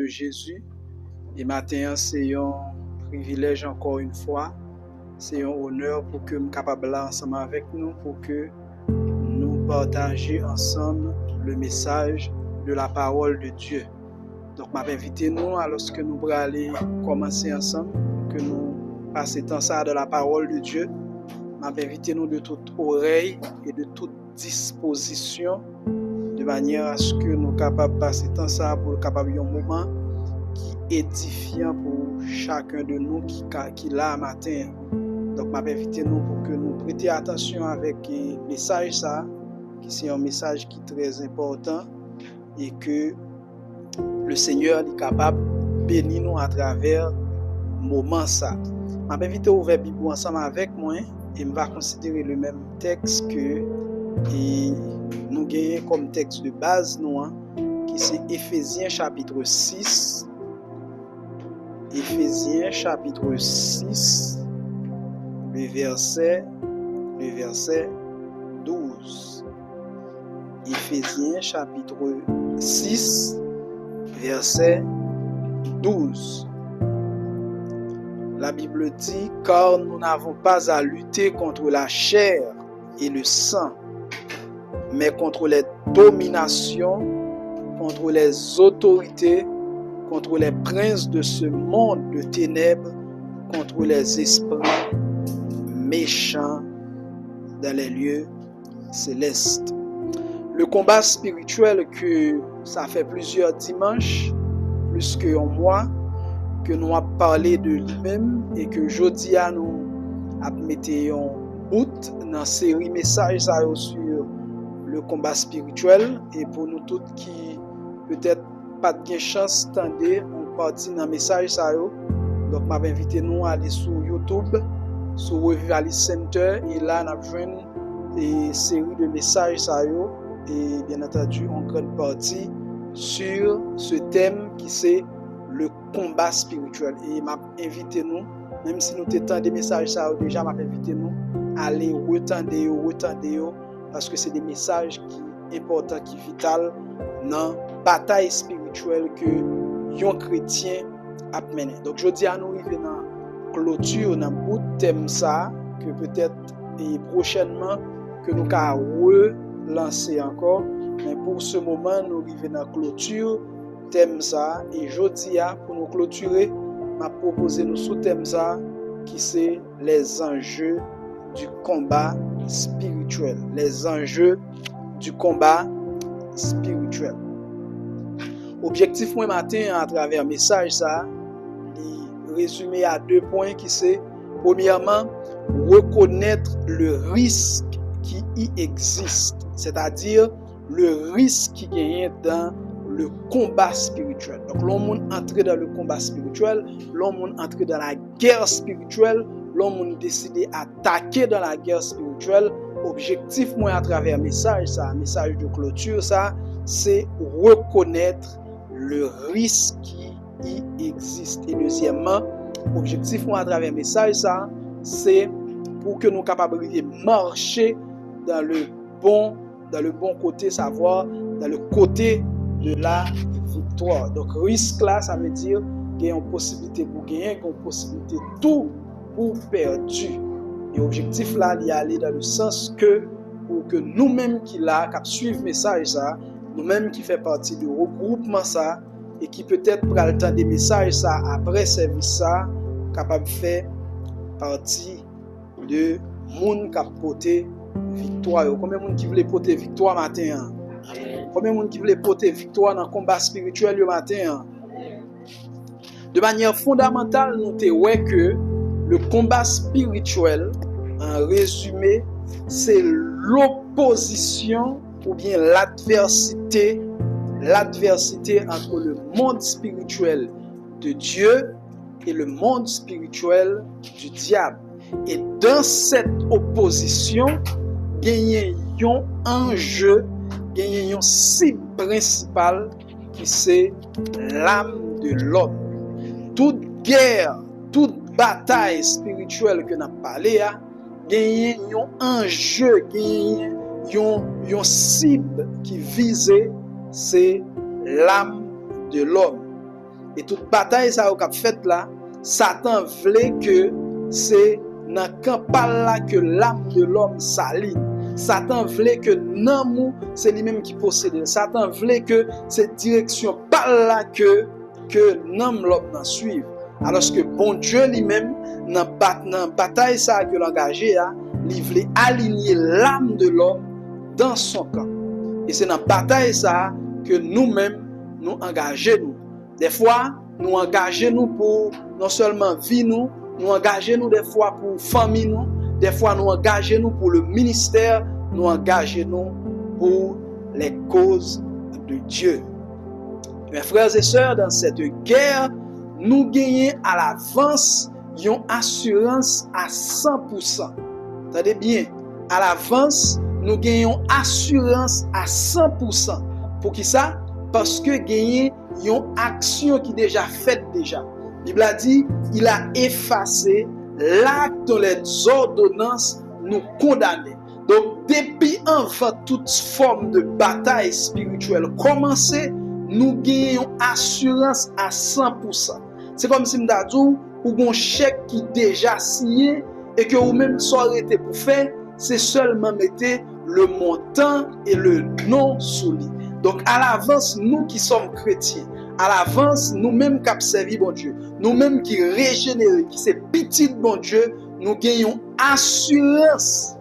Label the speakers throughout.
Speaker 1: de Jésus. Et matin, c'est un privilège encore une fois. C'est un honneur pour que nous soyons capables là ensemble avec nous, pour que nous partagions ensemble le message de la parole de Dieu. Donc, je m'invite nous, alors que nous allons aller commencer ensemble, que nous passions temps ça de la parole de Dieu. Je m'invite nous de toute oreille et de toute disposition, de manière à ce que nous soyons capables de passer temps ça pour capable un moment qui est édifiant pour chacun de nous qui l'a matin. Donc, je m'invite nous pour que nous prêtions attention avec le message ça, qui c'est un message qui est très important et que le Seigneur est capable de bénir nous à travers le moment ça. Je m'invite à ouvrir la Bible ensemble avec moi et je vais considérer le même texte que nous gagnons comme texte de base nous, qui c'est Éphésiens chapitre 6. Éphésiens chapitre 6, le verset 12. Éphésiens chapitre 6, verset 12. La Bible dit, car nous n'avons pas à lutter contre la chair et le sang, mais contre les dominations, contre les autorités, contre les princes de ce monde de ténèbres, contre les esprits méchants dans les lieux célestes. Le combat spirituel que ça fait plusieurs dimanches, plus qu'un mois, que nous avons parlé de lui-même et que aujourd'hui nous avons mis en bout dans la série message sur le combat spirituel. Et pour nous tous qui peut-être pas de chance d'entendre, on partit dans le message ça. Donc, je m'invite nous à aller sur YouTube, sur Revivalist Center, et là, nous avons une série de messages ça. Et bien entendu, en grande partie sur ce thème qui c'est le combat spirituel. Et m'a invité nous, même si nous t'étendons des messages ça déjà, m'a invité nous à aller retendre, parce que c'est des messages qui sont importants, qui sont vitaux dans la bataille spirituelle que les chrétiens a mené. Donc je dis à nous arriver dans la clôture, dans le bout de thème ça, que peut-être et prochainement que nous allons relancer encore. Mais pour ce moment, nous arrivons dans la clôture thème ça, et je dis pour nous clôturer, m'a proposé nous sous thème ça qui c'est les enjeux du combat spirituel. Les enjeux du combat spirituel. Objectif moi matin à travers message ça, résumé à 2 points qui c'est premièrement reconnaître le risque qui y existe, c'est-à-dire le risque qui gagne dans le combat spirituel. Donc l'homme entre dans le combat spirituel, l'homme entre dans la guerre spirituelle, l'homme décide d'attaquer dans la guerre spirituelle. Objectif moi à travers message de clôture ça, c'est reconnaître le risque qui y existe. Et deuxièmement, objectif moi à travers message ça, c'est pour que nous capables de marcher dans le bon côté, savoir dans le côté de la victoire. Donc risque là, ça veut dire qu'il y a une possibilité pour gagner, une possibilité tout pour perdu. Et objectif là, il y aller dans le sens que pour que nous-mêmes qui là, qui suivent message ça, nous-mêmes qui fait partie du regroupement ça et qui peut-être prend le temps des messages ça après service ça, capable de faire partie de monde qui a porté victoire. Combien de monde qui voulait porter victoire matin? Combien de monde qui voulait porter victoire dans le combat spirituel le matin? De manière fondamentale, nous voyons que le combat spirituel, en résumé, c'est l'opposition ou bien l'adversité entre le monde spirituel de Dieu et le monde spirituel du diable. Et dans cette opposition, il y a un enjeu, il y a une cible principale qui c'est l'âme de l'homme. Toute guerre, toute bataille spirituelle que nous avons parlé, il y a un enjeu, il y a une cible qui vise, c'est l'âme de l'homme. Et toute bataille ça qu'a fait là, Satan voulait que c'est dans campagne là que l'âme de l'homme s'aligne. Satan voulait que nan c'est lui-même qui possède. Satan voulait que cette direction par là que nan l'homme n'en suive. Alors que bon Dieu lui-même dans bataille ça que l'engagé a, il voulait aligner l'âme de l'homme dans son camp. Et c'est dans bataille ça que nous-mêmes nous engageons. Des fois, nous engageons pour non seulement vie nous engageons des fois pour famille nous, des fois nous engageons pour le ministère, nous engageons pour les causes de Dieu. Mes frères et sœurs, dans cette guerre, nous gagnons à l'avance une assurance à 100%. Attendez bien, à l'avance, nous gagnons assurance à 100%. Pour qui ça? Parce que gagner une action qui est déjà faite déjà. La Bible a dit, il a effacé l'acte dont les ordonnances nous condamnaient. Donc, depuis avant toute forme de bataille spirituelle commencée, nous gagnons assurance à 100%. C'est comme si nous avons un chèque qui est déjà signé et que vous-même s'arrêtez pour faire, c'est seulement mettre le montant et le nom sous lui. Donc, à l'avance, nous qui sommes chrétiens, à l'avance, nous-mêmes qui avons servi bon Dieu, nous-mêmes qui régénérés, qui sommes petits de bon Dieu, nous gagnons assurance.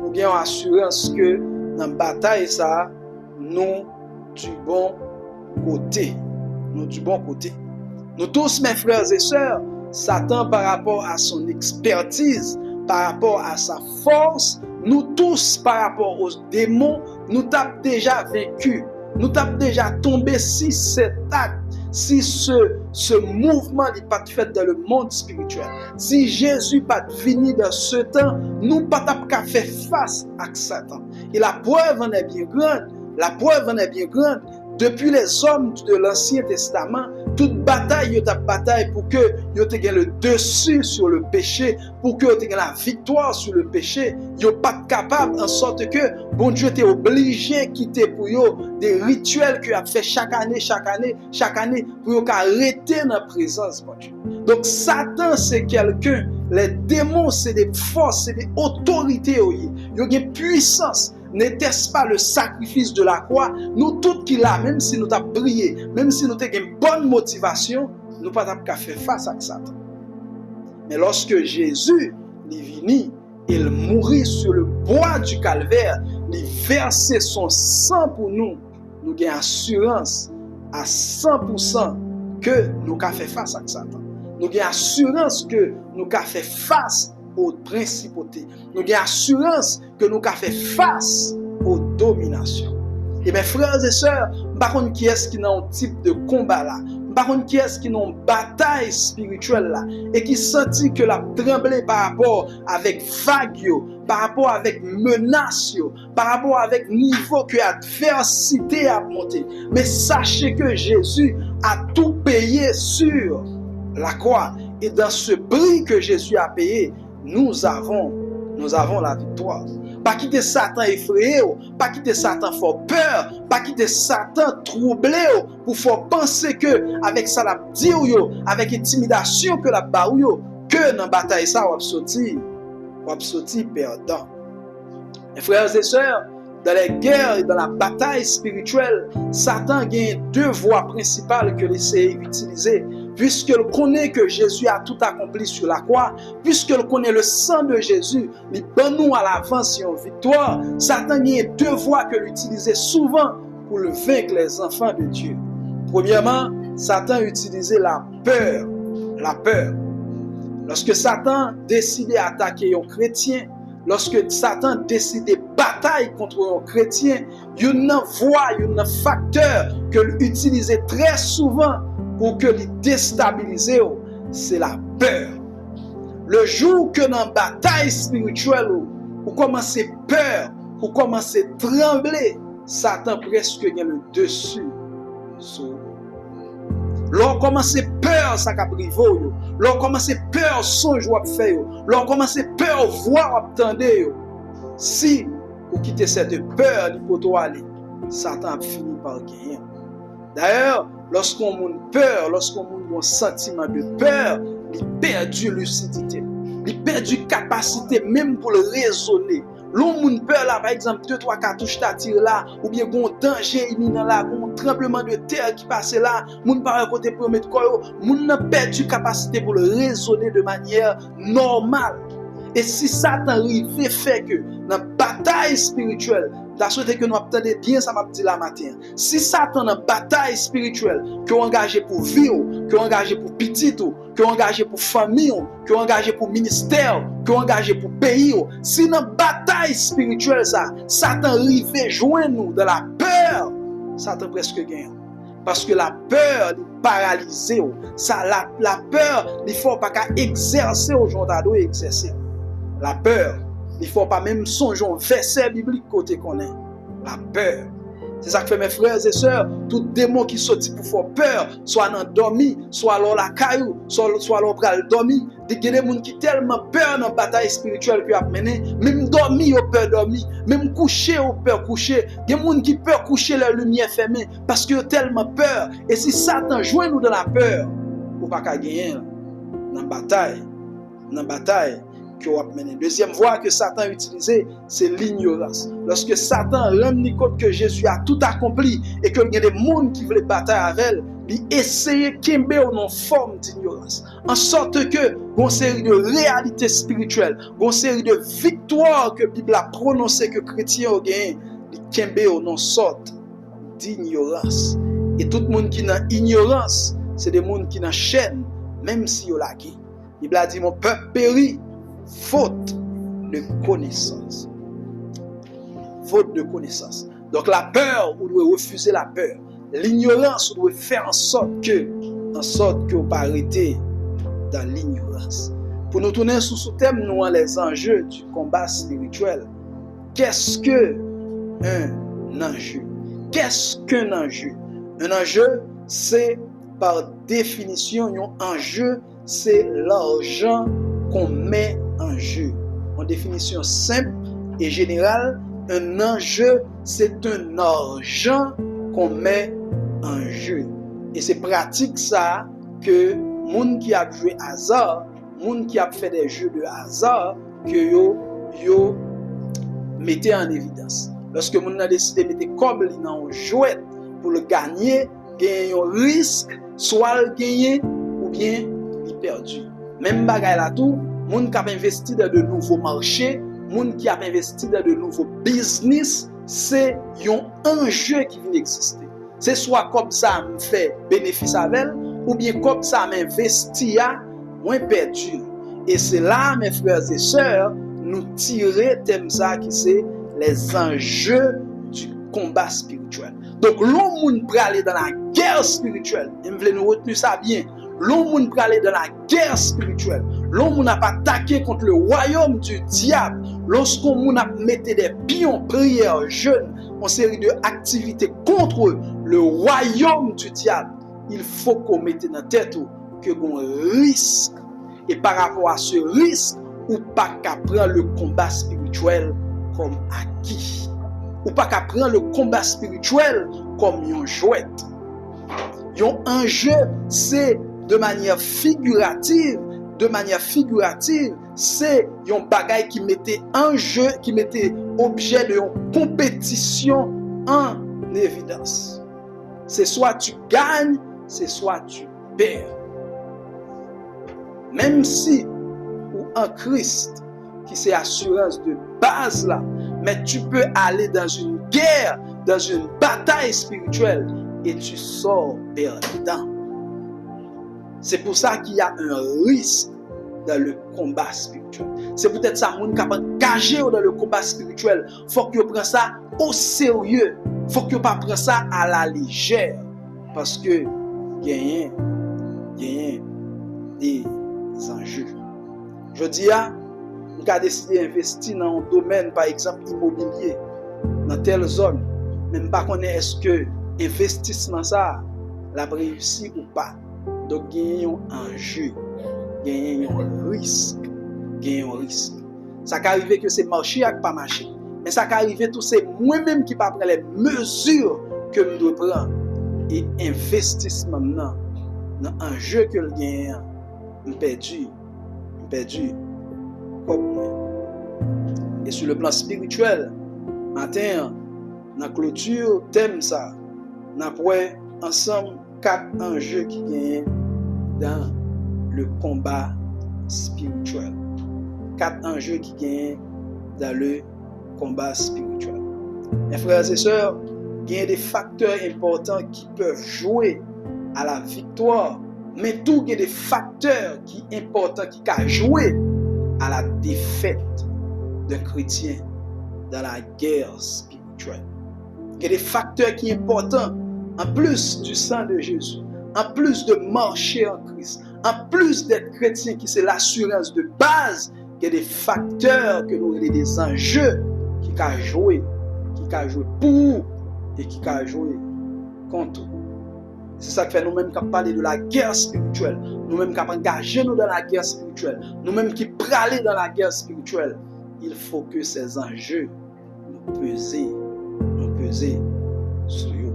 Speaker 1: Nous gagnons assurance que dans la bataille, ça, nous du bon côté. Nous du bon côté. Nous tous, mes frères et sœurs, Satan, par rapport à son expertise, par rapport à sa force, nous tous, par rapport aux démons, nous t'avons déjà vaincu. Nous t'avons déjà tombé si cet acte, si ce mouvement n'est pas fait dans le monde spirituel. Si Jésus n'est pas venu dans ce temps, nous ne pouvons pas faire face à Satan. Et la preuve en est bien grande. La preuve en est bien grande. Depuis les hommes de l'Ancien Testament, toute bataille est une bataille pour que vous ayez le dessus sur le péché, pour que vous ayez la victoire sur le péché. Vous n'êtes pas capable en sorte que bon Dieu est obligé de quitter pour vous des rituels que vous avez fait chaque année, pour vous arrêter dans la présence de Dieu. Donc Satan c'est quelqu'un, les démons c'est des forces, c'est des autorités. Ils ont une puissance. N'était-ce pas le sacrifice de la croix? Nous tous qui là, même si nous avons prié, même si nous avons une bonne motivation, nous ne pouvons pas faire face à Satan. Mais lorsque Jésus est venu, il mourit sur le bois du calvaire, il versait son sang pour nous, nous avons assurance à 100% que nous avons fait face à Satan. Nous avons assurance que nous avons fait face aux principautés. Nous avons assurance que nous avons fait face aux dominations. Et mes frères et sœurs, par contre, qui est-ce qui n'a un type de combat là? Par contre, qui est-ce qui n'a une bataille spirituelle là? Et qui sentit que la tremblé par rapport avec vague, par rapport avec menace, par rapport avec niveau que adversité a monté. Mais sachez que Jésus a tout payé sur la croix. Et dans ce prix que Jésus a payé, nous avons la victoire. Pas quitter Satan effrayé, pas quitter Satan fort peur, pas quitter Satan troublé pour faire penser que avec ça la dire avec intimidation que la baou que dans bataille ça on va sortir perdant. Mes frères et sœurs, dans les guerres et dans la bataille spirituelle, Satan gagne deux voies principales que l'essaie d'utiliser. Puisqu'il connaît que Jésus a tout accompli sur la croix, puisqu'il connaît le sang de Jésus, il donne nous à l'avance et en victoire, Satan gagne deux voies que l'utilisait souvent pour le vaincre les enfants de Dieu. Premièrement, Satan utilisait la peur. La peur. Lorsque Satan décidait d'attaquer un chrétien, lorsque Satan décidait bataille contre un chrétien, il y a une voie, il y a un facteur que l'utilisait très souvent pour que les déstabiliser, c'est la peur. Le jour que dans la bataille spirituelle, vous commencez peur, vous commencez trembler, Satan presque gagne le dessus sur vous. Lorsqu'on commence peur, ça a privé. Lorsqu'on commence peur, songe ou faire. Lorsqu'on commence peur, voir ou attendre. Si vous quittez cette peur, il faut aller. Satan a fini par gagner. D'ailleurs, lorsqu'on a peur, lorsqu'on a un sentiment de peur, il perd lucidité. Il perd capacité même pour le raisonner. L'homme peur là, par exemple, 2-3 cartouches t'attirent là, ou bien un danger imminent là, un tremblement de terre qui passe là, moun par côté pour mettre quoi, moun n'a perdu capacité pour le raisonner de manière normale. Et si Satan arrive fait que dans la bataille spirituelle, la souhaité que nous entendons bien ça m'a dit la matin. Si Satan dans bataille spirituelle, que engagé pour vivre, que engagé pour petit, que engagé pour famille, que engagé pour ministère, que engagé pour pays, si dans bataille spirituelle ça, Satan arrive joindre nous dans la peur, Satan presque gagne. Parce que la peur est paralysée. Ça, la peur, il ne faut pas exercer au jour d'ado et exercer. La peur, il ne faut pas même songer un verset biblique côté qu'on est. La peur. C'est ça que fait mes frères et sœurs. Tout démon qui sortit pour faire peur, soit dans dormi, soit dans la caillou, soit dans le dormi. Il y a des gens qui ont tellement peur dans la bataille spirituelle qu'ils ont mené. Même dormir, ils ont peur dormir. Même coucher, ils ont peur coucher. Il y a des gens qui ont peur coucher la lumière fermée parce qu'ils ont tellement peur. Et si Satan joint nous dans la peur, il ne peut pas gagner dans la bataille. Dans la bataille. Deuxième voie que Satan a utilisée, c'est l'ignorance. Lorsque Satan rend compte que Jésus a tout accompli et qu'il y a des gens qui veulent batailler avec elle, il essaie de tomber en forme d'ignorance. En sorte que, une série de réalités spirituelles, une série de victoires que la Bible a prononcées, que les chrétiens ont gagné, il tombe en sorte d'ignorance. Et tout le monde qui est dans l'ignorance, c'est des gens qui sont dans la chaîne, même si ils ont la guerre. La Bible a dit, mon peuple périt. Faute de connaissance. Faute de connaissance. Donc la peur, vous devez refuser la peur. L'ignorance, vous devez faire en sorte que vous ne pas arrêter dans l'ignorance. Pour nous tourner sous ce thème, nous avons les enjeux du combat spirituel. Qu'est-ce qu'un enjeu? Qu'est-ce qu'un enjeu? Un enjeu, c'est par définition, un enjeu, c'est l'argent qu'on met en jeu. En définition simple et générale, un enjeu, c'est un argent qu'on met en jeu. Et c'est pratique ça que moun qui a joué hasard, moun qui a fait des jeux de hasard, que yo mettez en évidence. Lorsque moun a décidé de mettre comme dans un jouet pour le gagner, il y a un risque, soit le gagner ou bien il perdu. Même bagaille là tout, moun qui a investi dans de nouveaux marchés, moun qui a investi dans de nouveaux business, c'est un enjeu qui vient exister. C'est soit comme ça me fait bénéfice avec elle, ou bien comme ça m'investit à moins perdu. Et c'est là, mes frères et sœurs, nous tirer thème ça qui c'est les enjeux du combat spirituel. Donc l'homme peut aller dans la guerre spirituelle. Et vous voulez nous retenir ça bien. L'homme peut aller dans la guerre spirituelle. L'homme n'a pas attaqué contre le royaume du diable. Lorsqu'on a mis des pions, prières, jeûnes, en série d'activités contre le royaume du diable, il faut qu'on mette dans la tête que l'on risque. Et par rapport à ce risque, ou pas qu'à prendre le combat spirituel comme acquis. Ou pas qu'à prendre le combat spirituel comme un jouet. Un enjeu, c'est de manière figurative, c'est un bagage qui mettait en jeu, qui mettait objet de une compétition en évidence. C'est soit tu gagnes, c'est soit tu perds. Même si, ou en Christ, qui c'est assurance de base là, mais tu peux aller dans une guerre, dans une bataille spirituelle, et tu sors perdant. C'est pour ça qu'il y a un risque dans le combat spirituel. C'est peut-être ça, moun qui engagé dans le combat spirituel. Il faut que vous preniez ça au sérieux. Il faut que vous ne preniez pas ça à la légère. Parce que il y a des enjeux. Je dis, on a décidé d'investir dans un domaine, par exemple, immobilier, dans telle zone. Même pas qu'on est-ce que investissement ça l'a réussi ou pas. Donc, il y a un enjeu, il y a un risque. Ça peut arriver que c'est marché ou pas marché. Mais ça peut arriver tout c'est moi-même qui ne prends pas les mesures que je dois prendre et investissement dans un jeu que le gagne, perdu comme moi. Et sur le plan spirituel, matin, dans la clôture, thème ça, nous avons ensemble 4 enjeux qui gagnent dans le combat spirituel. 4 enjeux qui gagnent dans le combat spirituel. Mes frères et sœurs, il y a des facteurs importants qui peuvent jouer à la victoire, mais tout il y a des facteurs qui sont importants qui peuvent jouer à la défaite d'un chrétien dans la guerre spirituelle. Il y a des facteurs qui sont importants en plus du sang de Jésus, en plus de marcher en Christ, en plus d'être chrétien qui c'est l'assurance de base. Il y a des facteurs que nous avons des enjeux qui peuvent jouer pour et qui peuvent jouer contre. C'est ça qui fait nous-mêmes qui parlent de la guerre spirituelle, nous-mêmes qui engagés nous dans la guerre spirituelle, nous-mêmes qui pralés dans la guerre spirituelle. Il faut que ces enjeux nous pesent sur eux.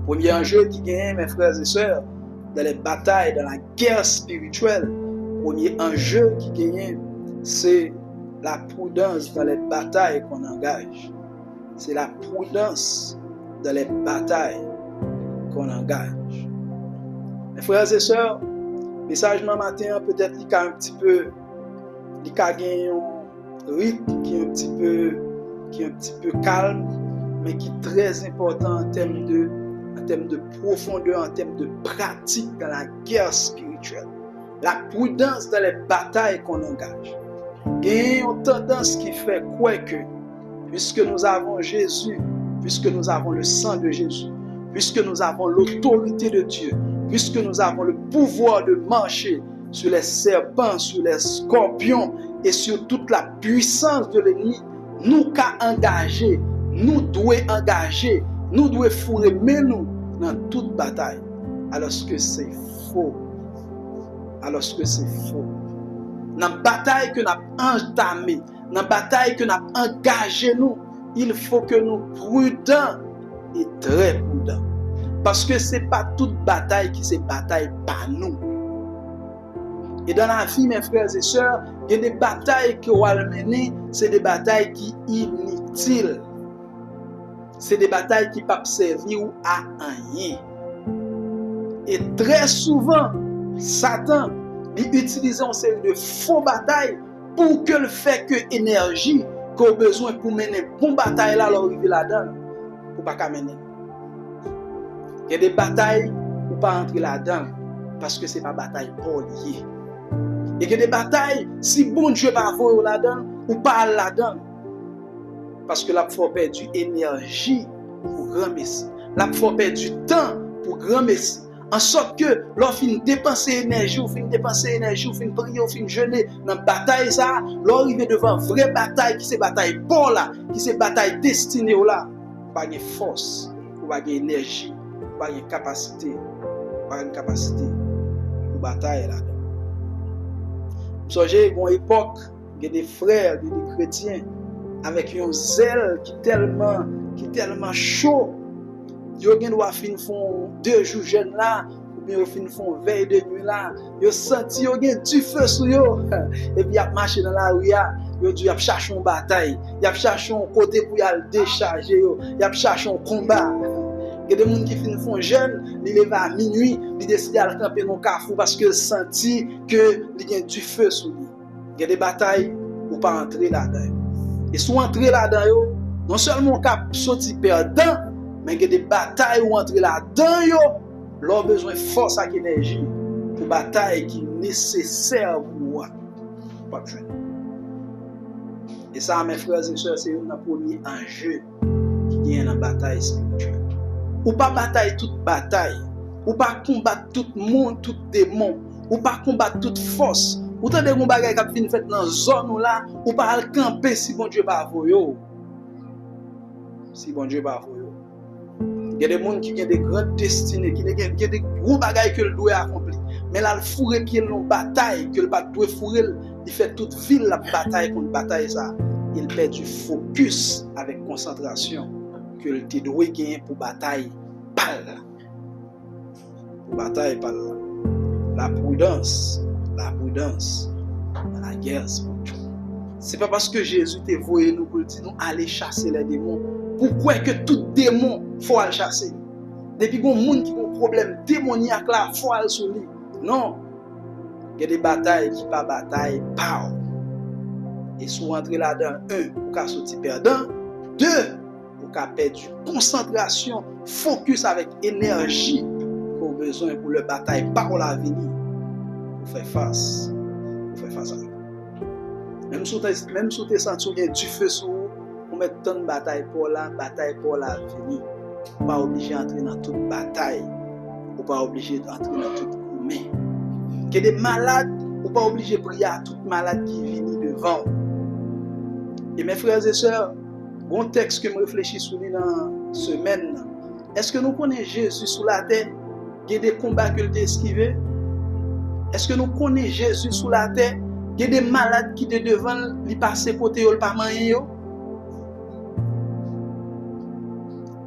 Speaker 1: Premier enjeu qui gagne, mes frères et sœurs, dans les batailles, dans la guerre spirituelle, premier enjeu qui gagne, c'est la prudence dans les batailles qu'on engage. C'est la prudence dans les batailles qu'on engage. Mes frères et sœurs, le message de matin, peut-être qu'il y a un petit peu, il y a un rythme qui est un petit peu calme, mais qui est très important en termes de profondeur, en termes de pratique dans la guerre spirituelle. La prudence dans les batailles qu'on engage. Il y a une tendance qui fait quoi que, puisque nous avons Jésus, puisque nous avons le sang de Jésus, puisque nous avons l'autorité de Dieu, puisque nous avons le pouvoir de marcher sur les serpents, sur les scorpions et sur toute la puissance de l'ennemi, nous qu'à engager, nous devons engager, nous devons fourrer nous dans toute bataille, alors que c'est faux. Dans la bataille que nous avons entamée, dans la bataille que nous avons engagée, il faut que nous prudents et très prudents. Parce que ce n'est pas toute bataille qui c'est bataille par nous. Et dans la vie, mes frères et sœurs, il y a des batailles que vous allez mener, c'est des batailles qui sont inutiles. C'est des batailles qui ne peuvent servir à rien. Et très souvent, Satan utilise une série de faux batailles pour que le fait que l'énergie qu'on a besoin pour mener une bonne bataille là, arriver là-dedans, pour ne pas mener. Il y a des batailles pour ne pas entrer là-dedans parce que ce n'est pas bataille pour lier. Il y a des batailles, si bon Dieu va voir là-dedans, ou pas là-dedans. Parce que là, il faut perdre du énergie pour grand messie. Là, il faut perdre du temps pour grand messie. En sorte que, lorsqu'on finit dépenser énergie, on finit dépenser énergie, on finit prier, on finit jeûner, dans la bataille, ça, lorsqu'on arrive devant une vraie bataille, qui c'est bataille pour là, qui c'est bataille destinée là, pas de force, pas d'énergie, pas de capacité, pour bataille là. Vous savez, à une époque, il y a des frères, des chrétiens, avec un zèle qui est tellement chaud. Ils doivent finir 2 jours jeunes là, ou bien ils finissent veille de nuit là. Ils sentent qu'ils ont du feu sur eux. Et puis ils marchent dans la rue, ils cherchent une bataille, ils cherchent un côté pour aller décharger, ils cherchent un combat. Il y a des gens qui finissent jeunes, ils lèvent à minuit, ils décident de camper dans le carrefour parce qu'ils sentent qu'il y a du feu sur lui. Il y a des batailles pour ne pas entrer là-dedans. Et si vous entrez là-dedans, non seulement vous sortir perdant, mais il y a des batailles où entrer là-dedans, vous avez besoin de force et d'énergie pour bataille qui est nécessaire pour vous. Et ça, mes frères et sœurs, c'est un premier enjeu qui est dans la bataille spirituelle. Ou pas bataille toute bataille, ou pas combattre tout monde, tout démon, ou pas combattre toute force. Ou tant de gens qui viennent fait dans zone là, ou pas camper si bon Dieu pas vous. Si bon Dieu pas vous. Il y a des gens qui ont des grandes destinées, qui ont des gros bagages que le doit accomplir. Mais là, le fourré pied dans bataille, que le pas doit fourrer, il fait toute ville la bataille contre bataille ça. Il perd du focus avec concentration que le doit gagner pour bataille. Pas là. pour bataille par là. La prudence dans la guerre spirituelle. C'est pas parce que Jésus t'a voyé nous pour dire nous aller chasser les démons. Pourquoi que tout démon faut aller chasser? Depuis qu'on monde qui ont un problème démoniaque là, faut aller sur lui. Non. Il y a des batailles qui pas bataille par. Et si vous entrez là-dedans, 1, vous pouvez sortir perdant. 2, vous pouvez perdre concentration, focus avec énergie pour besoin pour le bataille par l'avenir. Pour faire face à lui. Même si vous avez senti du feu sur vous, vous mettez tant de bataille pour l'avenir. Vous pas obligé d'entrer dans toute bataille. Vous pas obligé d'entrer dans toute humain. Que des malades, vous pas obligé de prier à toute malade qui vient devant. Et mes frères et sœurs, bon texte que je réfléchis sur lui dans la semaine. Est-ce que nous connaissons Jésus sous la terre? Il y a des combats qu'il a esquivés? Est-ce que nous connaissons Jésus sous la terre? Il y a des malades qui étaient devant, ils passent côté, ils ne pas manger.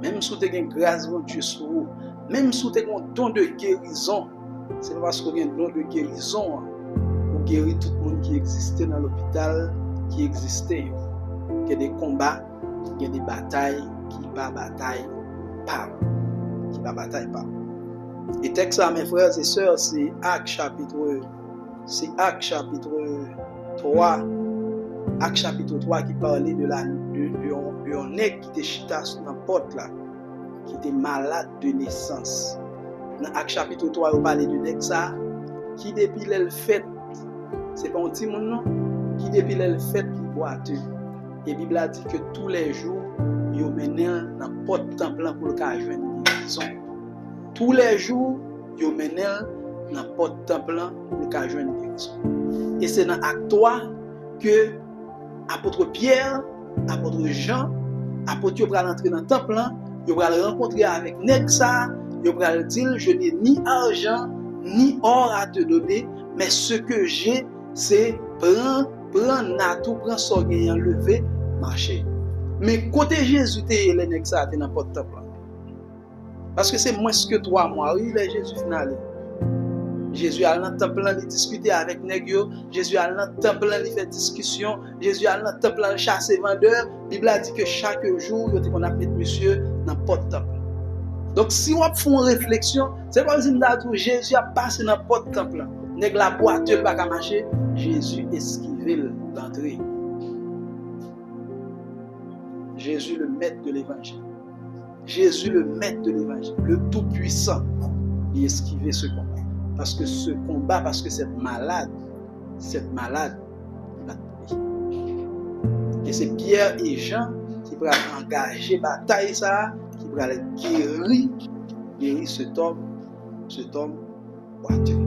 Speaker 1: Même si vous avez une grâce de Dieu sur vous, même si vous avez un don de guérison, c'est pas parce que vous avez un don de guérison pour guérir tout le monde qui existait dans l'hôpital, qui existait. Il y a des combats, il y a des batailles qui ne bataillent pas. Et texte à mes frères et sœurs, c'est Actes chapitre 3. Actes chapitre 3 qui parlait de un nègre qui était chita sur la porte là, qui était malade de naissance. Dans Actes chapitre 3, on parlait de nègre ça, qui depuis le fait, c'est pas un petit monde non, qui depuis le fait qui boiteux. Et la Bible a dit que tous les jours, il mené dans le porte temple pour le cas joindre une guérison. Tous les jours, il mené dans le porte temple pour le cas joindre une guérison. Et c'est dans Acte 3 que apôtre Pierre, apôtre Jean, apôtre va rentrer dans le temple, il va le rencontrer avec Nexa, il va le dire je n'ai ni argent ni or à te donner, mais ce que j'ai, c'est prends natou, prends son gain levé, marcher. Mais côté Jésus, t'es les Nexa, t'es dans le temple. Parce que c'est moins que toi, moi, oui, les Jésus final. Jésus a dans le temple, il discutait avec Négio. Jésus a dans le temple, il fait discussion. Jésus a dans le temple, il chasse vendeur. La Bible a dit que chaque jour, il y a mis monsieur dans le temple. Donc, si on fait une réflexion, c'est comme si Jésus a passé dans le temple. Nèg la boîte, il pas marcher. Jésus esquivé l'entrée. Jésus, le maître de l'évangile. Jésus, le maître de l'évangile, le tout-puissant, il esquivait ce combat. Parce que ce combat, parce que cette malade, l'a tué. Et c'est Pierre et Jean qui vont engager la bataille, ça, qui vont guérir cet homme boiteux.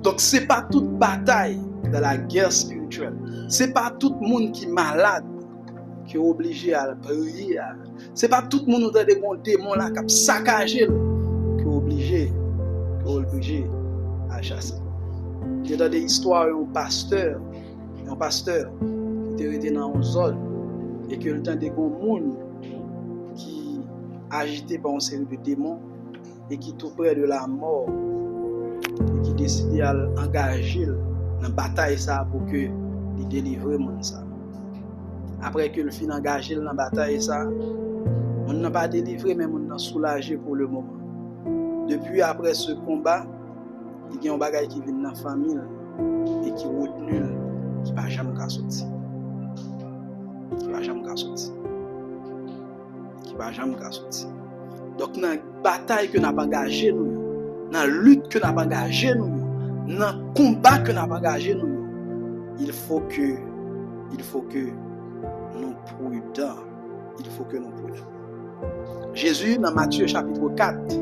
Speaker 1: Donc, ce n'est pas toute bataille dans la guerre spirituelle. Ce n'est pas tout le monde qui est malade qui est obligé à prier. Ce n'est pas tout le monde qui a des démons là qui a saccagé qui est obligé à chasser. Il y a des histoires d'un pasteur qui était dans une zone et que le temps des gens qui agité par une série de démons et qui tout près de la mort et qui décidait à engager dans la bataille ça pour que il délivre monde ça. Après que le fin engagé dans la bataille ça, on n'a pas délivré mais on n'a soulagé pour le moment. Depuis après ce combat, il y a un bagage qui vient dans la famille et qui retenu qui va jamais sortir. Qui va jamais sortir. Donc dans la bataille que nous avons engagée nous, dans la lutte que nous avons engagée nous, dans le combat que nous avons engagé nous, il faut que nous prudents. Jésus, dans Matthieu chapitre 4,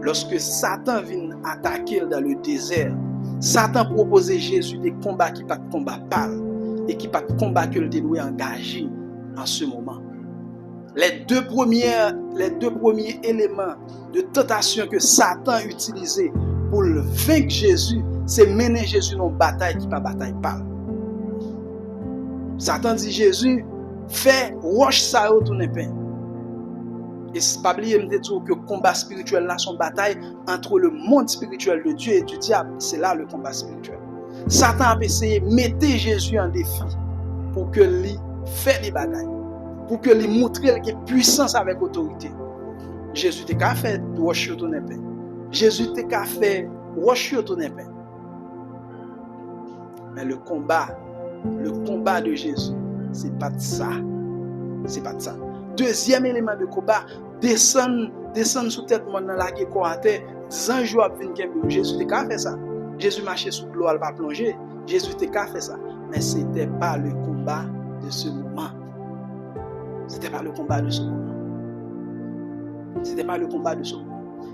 Speaker 1: lorsque Satan vient attaquer dans le désert, Satan proposait Jésus des combats qui ne pas de combat parle et qui ne pas de combat que le déloué engagé en ce moment. Les deux premiers éléments de tentation que Satan utilisait pour vaincre Jésus, c'est mener Jésus dans une bataille qui ne pas bataille parle. Satan dit Jésus, fait roche ça retourner pain. Et c'est pas oublier me dire que le combat spirituel là son bataille entre le monde spirituel de Dieu et du diable, c'est là le combat spirituel. Satan a essayé de mettre Jésus en défi pour que lui fait des bagailles, pour que lui montre qu'il a puissance avec autorité. Jésus t'a fait roche retourner pain. Jésus t'a fait roche retourner pain. Mais le combat de Jésus, c'est pas de ça. C'est pas de ça. Deuxième élément de combat, descendre sous tête monde dans la guerre terre, un jour venir kembe. Jésus t'a fait ça. Jésus marchait sous l'eau, elle pas plonger. Jésus t'a fait ça. Mais c'était pas le combat de ce moment. C'était pas le combat de ce moment. C'était pas le combat de ce moment.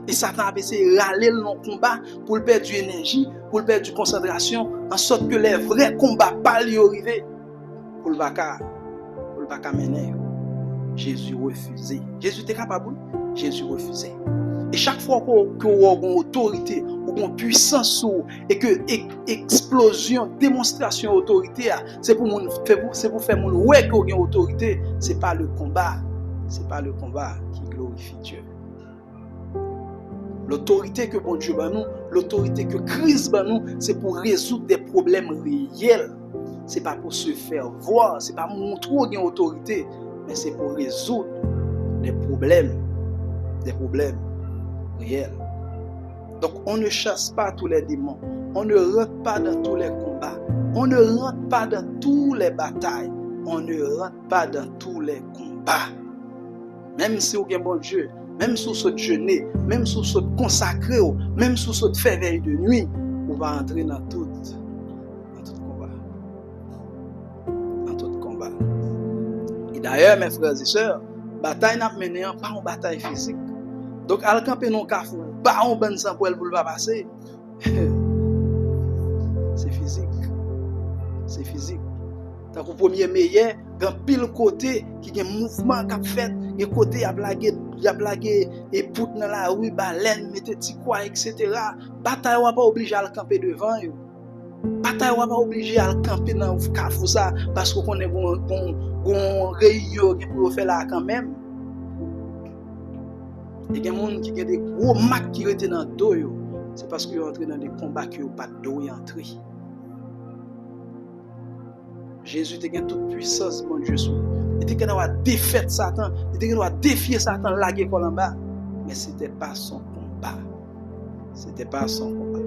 Speaker 1: Et Satan a essayé de râler le combat pour le perdre d'énergie, pour le perdre de concentration, en sorte que les vrais combats pas lui arriver. Pour le baka mener. Jésus refusait. Jésus était capable. Jésus refusait. Et chaque fois qu'on a une autorité ou une puissance et que explosion, démonstration d'autorité, c'est pour faire mon ouais qu'on a une autorité. C'est pas le combat qui glorifie Dieu. L'autorité que bon Dieu bat nous, l'autorité que Christ bat nous, c'est pour résoudre des problèmes réels. C'est pas pour se faire voir, c'est pas montrer qu'il y a une autorité, mais c'est pour résoudre des problèmes réels. Donc on ne chasse pas tous les démons, on ne rentre pas dans tous les combats, on ne rentre pas dans toutes les batailles, on ne rentre pas dans tous les combats. Même si vous avez un bon Dieu, même si vous êtes jeûné, même si vous êtes consacré, même si vous êtes fait veille de nuit, on va entrer dans tout combat. Et d'ailleurs, mes frères et sœurs, bataille n'a mené pas une bataille physique. Donc, à camper non cafou, pas un bon sang pour elle pas passer. C'est physique. C'est physique. Donc, au premier meilleur, dans pile côté qui a un mouvement qui a fait, et côté a blagué et pour dans la rue, baleine, mettez petit quoi, etc. Bataille va pas obligé à camper devant yo. Bataille va pas obligé à camper dans cafou ça parce qu'on est bon réunion pour faire là quand même. Il y a des gens qui ont des gros macs qui étaient dans le dos, c'est parce qu'ils sont entrés dans des combats qui n'ont pas de dos et entré. Jésus a toute puissance, mon Dieu. Il était capable de défaire Satan, il était capable de défier Satan, laguer en bas. Mais ce n'était pas son combat. C'était pas son combat.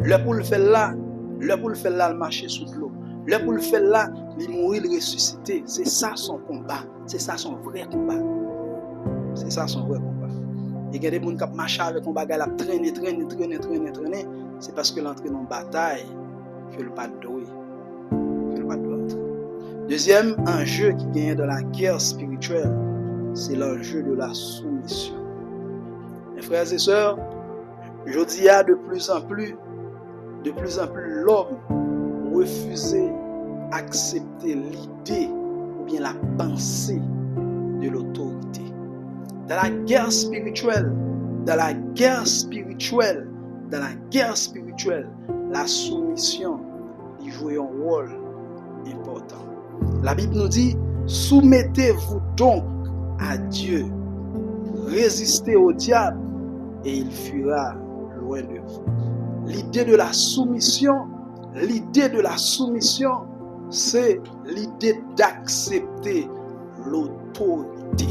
Speaker 1: Le pour le faire là, il marchait sous l'eau. Le pour le faire là, il mourir, il ressusciter. C'est ça son combat. C'est ça son vrai combat. C'est ça son vrai combat. Il y a des gens qui marchent avec un bagage, qui traînent. C'est parce que l'entrée dans la bataille, que le pas de doué. Deuxième enjeu qui gagne dans la guerre spirituelle, c'est l'enjeu de la soumission. Mes frères et sœurs, je dis de plus en plus, l'homme refuse d'accepter l'idée ou bien la pensée de l'autorité. Dans la guerre spirituelle, la soumission joue un rôle important. La Bible nous dit, soumettez-vous donc à Dieu, résistez au diable et il fuira loin de vous. L'idée de la soumission, c'est l'idée d'accepter l'autorité.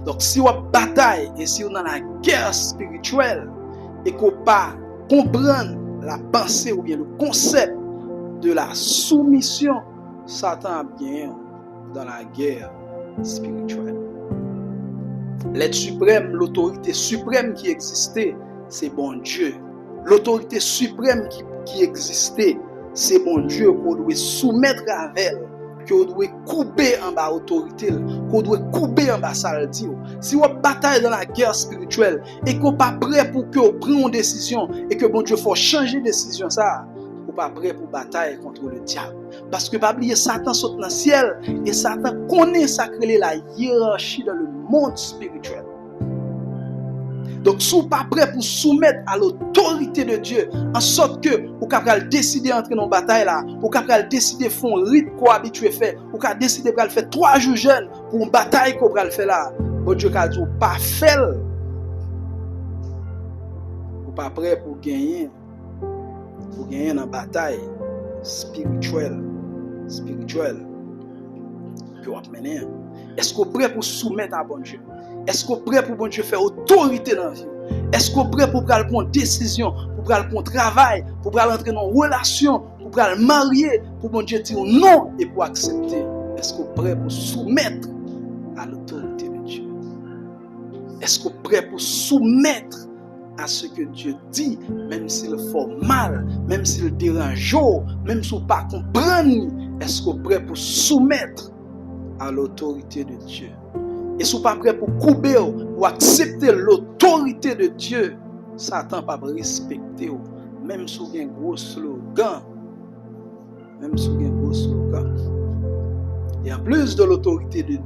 Speaker 1: Donc si on bataille et si on est dans la guerre spirituelle et qu'on pas comprendre la pensée ou bien le concept de la soumission, Satan a bien dans la guerre spirituelle. L'être suprême, l'autorité suprême qui existait, c'est bon Dieu. L'autorité suprême qui existait, c'est bon Dieu qu'on doit soumettre à elle, qu'on doit couper en bas autorité, qu'on doit couper en bas saldi. Si on bataille dans la guerre spirituelle et qu'on n'est pas prêt pour que on prenne une décision et que bon Dieu faut changer de décision ça, on pas prêt pour bataille contre le diable. Parce que pas oublier Satan saute dans le ciel et Satan connaît sacré la hiérarchie dans le monde spirituel. Donc, si vous pas prêt pour soumettre à l'autorité de Dieu, en sorte que vous pouvez décider d'entrer dans la bataille là, vous pouvez décider de faire un rite qu'on habitué faire, vous pouvez décider de faire 3 jours jeunes pour une bataille qu'on va faire là. Bon Dieu a dit, vous pas fait. Vous pas prêt pour gagner dans la bataille spirituelle que vous menez. Est-ce que vous êtes prêt pour soumettre à bon Dieu? Est-ce que vous êtes prêt pour bon Dieu faire autorité dans la vie? Est-ce que vous êtes prêt pour prendre une décision, pour prendre un travail, pour entrer dans une relation, pour marier, pour bon Dieu dire non et pour accepter? Est-ce que vous êtes prêt pour soumettre à l'autorité de Dieu? Est-ce que vous êtes prêt pour soumettre à ce que Dieu dit, même s'il fait mal, même s'il dérange, même si vous ne comprenez pas? Est-ce que vous êtes prêt pour soumettre à l'autorité de Dieu? Et si vous n'êtes pas prêt pour couper ou accepter l'autorité de Dieu, Satan ne va pas respecter, même si vous avez un gros slogan. Et en plus de l'autorité de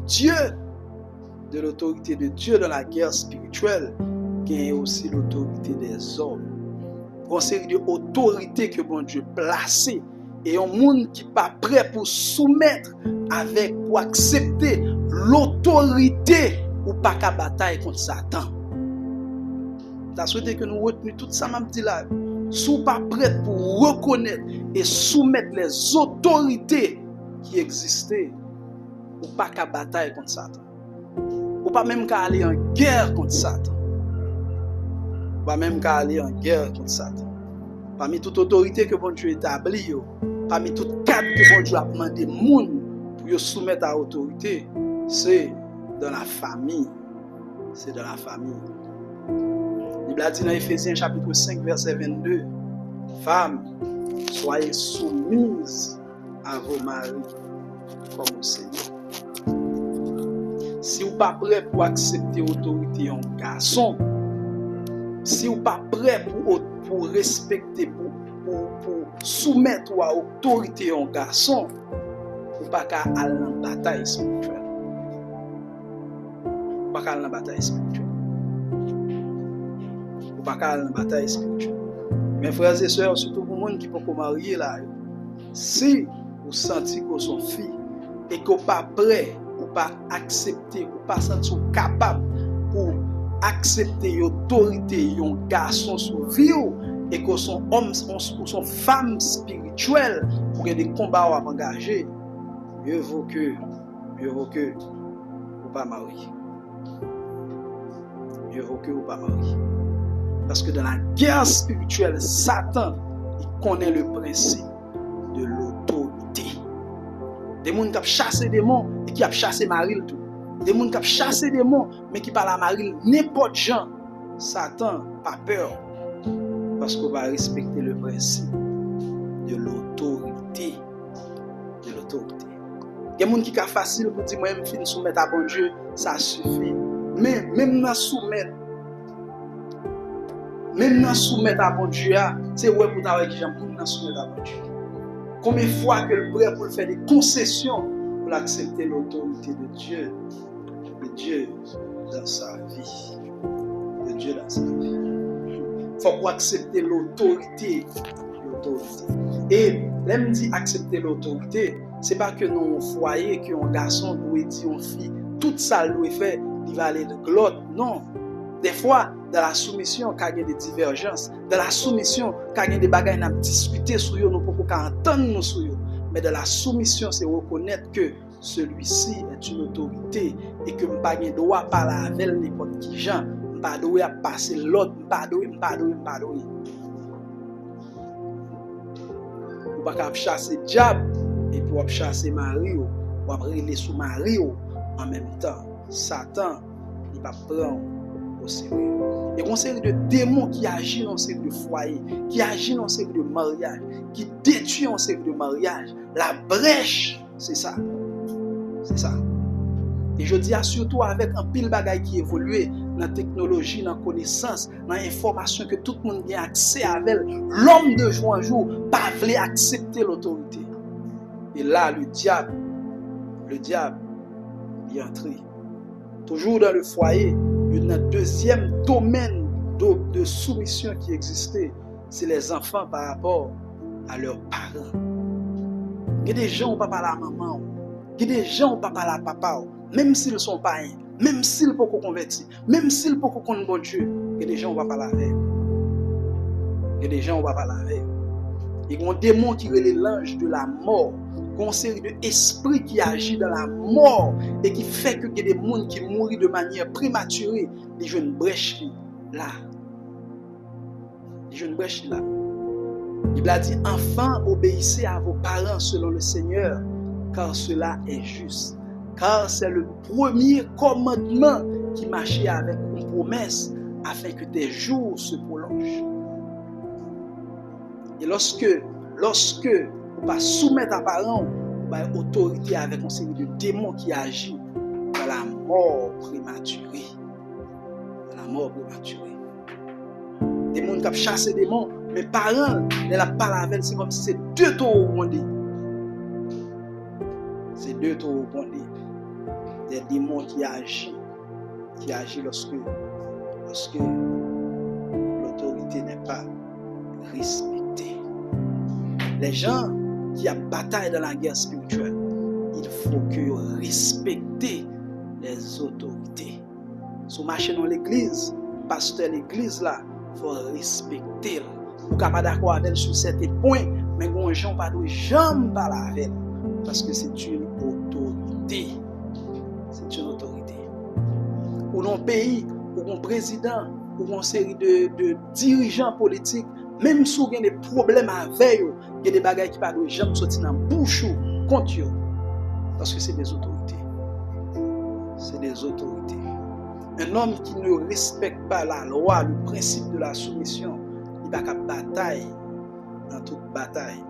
Speaker 1: Dieu dans la guerre spirituelle, il y a aussi l'autorité des hommes. Une série d'autorités que bon Dieu placé. Et un monde qui n'est pas prêt pour soumettre pour accepter l'autorité ou pas qu'à bataille contre Satan. Tu as souhaité que nous retenions tout ça, m'a dit là. Si vous pas prêt pour reconnaître et soumettre les autorités qui existaient, ou pas qu'à bataille contre Satan. Ou pas même qu'à aller en guerre contre Satan. Parmi toute autorité que bon Dieu établit, parmi tout cadre que bon Dieu a demandé monde pour soumettre à l'autorité, c'est dans la famille. La Bible dit dans Ephésiens chapitre 5 verset 22, femmes, soyez soumises à vos maris comme au Seigneur. Si vous n'êtes pas prêt pour accepter l'autorité en garçon, si vous n'êtes pas prêt pour respecter, pour soumettre à l'autorité en garçon, vous n'êtes pas qu'à aller dans la bataille spirituelle. Mes frères et sœurs, surtout pour les gens qui ne peuvent pas marier là, si vous sentez que vous sont filles et que vous n'êtes pas prêt, ou pas accepter, ou pas sentir capable pour accepter l'autorité d'un garçon sur vie et que son homme ou son femme spirituelle pour des combats à engager, mieux vaut que vous pas marier. Parce que dans la guerre spirituelle, Satan, il connaît le principe de l'autorité. Des gens qui ont chassé des démons et qui ont chassé Maril tout. Des gens qui ont chassé des démons mais qui parlent à Maril n'importe gens. Satan pas peur parce qu'on va respecter le principe de l'autorité. Il y a des gens qui sont facile pour dire moi je finis soumettre à bon Dieu, ça suffit. Mais même dans soumettre à bon Dieu, c'est ouais pour t'avoir qui j'aime pour soumettre à bon Dieu. Combien de fois que le prêt pour faire des concessions pour accepter l'autorité de Dieu dans sa vie. Il faut accepter l'autorité. Et l'aime dit accepter l'autorité, c'est pas que nous foyer que un garçon doit dire une fille tout ça doit faire, il va aller de l'autre. Non. Des fois, dans la soumission, quand il y a des divergences, dans la soumission, quand il y a des bagages à discuter sur eux, nous ne pouvons pas entendre sur eux. Mais dans la soumission, c'est reconnaître que celui-ci est une autorité et que je n'ai pas le droit de parler avec n'importe qui gens, je n'ai pas le droit de passer l'autre, je n'ai pas le droit. Vous ne pouvez pas chasser le diable et pour chasser Marie, ou briller sous Marie en même temps. Satan, il va prendre au sérieux. Et une série de démons qui agissent dans une série de foyers, qui agissent dans une série de mariages, qui détruisent une série de mariages. La brèche, c'est ça. Et je dis surtout avec un pile bagaille qui évolue dans la technologie, dans la connaissance, dans l'information que tout le monde a accès à elle, l'homme de jour en jour pas voulu accepter l'autorité. Et là, le diable, il est entré. Toujours dans le foyer, il y a un deuxième domaine de soumission qui existait, c'est les enfants par rapport à leurs parents. Il y a des gens qui ne parlent pas à la maman, il y a des gens qui ne parlent pas à la papa, même s'ils ne sont pas, même s'ils ne sont pas convertis, même s'ils ne sont pas connaître bon Dieu, il y a des gens qui ne parlent pas à la veille. Il y a des gens qui ne parlent pas à la veille. Il y a un démon qui est l'ange de la mort, une série d'esprits qui agit dans la mort et qui fait que y a des gens qui mourent de manière prématurée. Les jeunes brèches là. Les jeunes brèches là. Il a dit, enfants, obéissez à vos parents selon le Seigneur, car cela est juste. Car c'est le premier commandement qui marchait avec une promesse afin que tes jours se prolongent. Et lorsque vous pas soumettre à parents, vous avez autorité avec une série de démons qui agissent dans la mort prématurée. Dans la mort prématurée. Des gens qui chassent des démons, mais parents, ne la pas avec, c'est comme si c'est deux taureaux bondés. C'est deux taureaux bondés. Des démons qui agissent lorsque l'autorité n'est pas respectée. Les gens qui ont bataille dans la guerre spirituelle, il faut que respecter les autorités. Si vous marchez dans l'église, pasteur l'église là, il faut respecter. Vous n'êtes pas d'accord avec elle sur certains points, mais les gens ne doivent jamais parler avec elle. Parce que c'est une autorité. C'est une autorité. Ou dans un pays, ou un président, ou une série de dirigeants politiques, même si vous avez des problèmes avec eux, il y a des bagages qui ne doivent jamais sortir dans la bouche contre eux. Parce que c'est des autorités. C'est des autorités. Un homme qui ne respecte pas la loi, le principe de la soumission, il va qu'à bataille dans toute bataille